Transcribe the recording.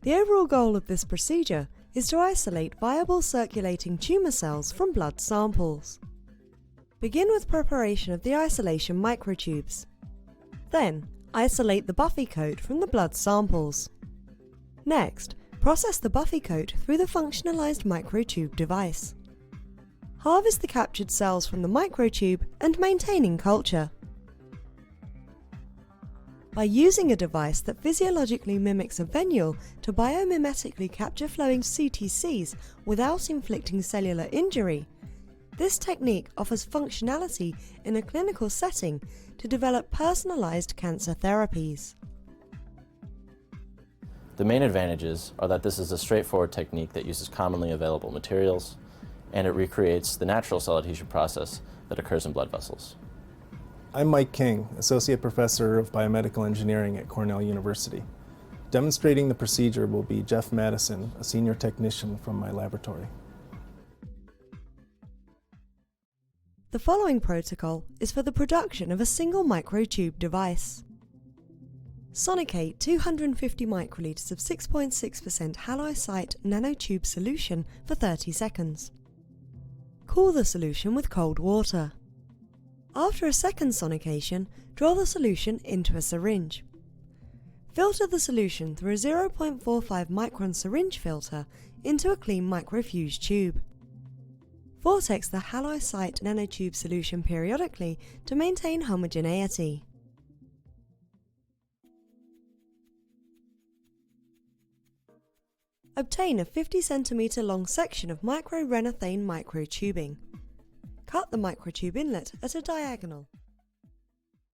The overall goal of this procedure is to isolate viable circulating tumour cells from blood samples. Begin with preparation of the isolation microtubes. Then, isolate the buffy coat from the blood samples. Next, process the buffy coat through the functionalized microtube device. Harvest the captured cells from the microtube and maintain in culture. By using a device that physiologically mimics a venule to biomimetically capture flowing CTCs without inflicting cellular injury, this technique offers functionality in a clinical setting to develop personalized cancer therapies. The main advantages are that this is a straightforward technique that uses commonly available materials, and it recreates the natural cell adhesion process that occurs in blood vessels. I'm Mike King, Associate Professor of Biomedical Engineering at Cornell University. Demonstrating the procedure will be Jeff Mattison, a senior technician from my laboratory. The following protocol is for the production of a single microtube device. Sonicate 250 microliters of 6.6% halloysite nanotube solution for 30 seconds. Cool the solution with cold water. After a second sonication, draw the solution into a syringe. Filter the solution through a 0.45 micron syringe filter into a clean microfuge tube. Vortex the halloysite nanotube solution periodically to maintain homogeneity. Obtain a 50 cm long section of microrenethane microtubing. Cut the microtube inlet at a diagonal.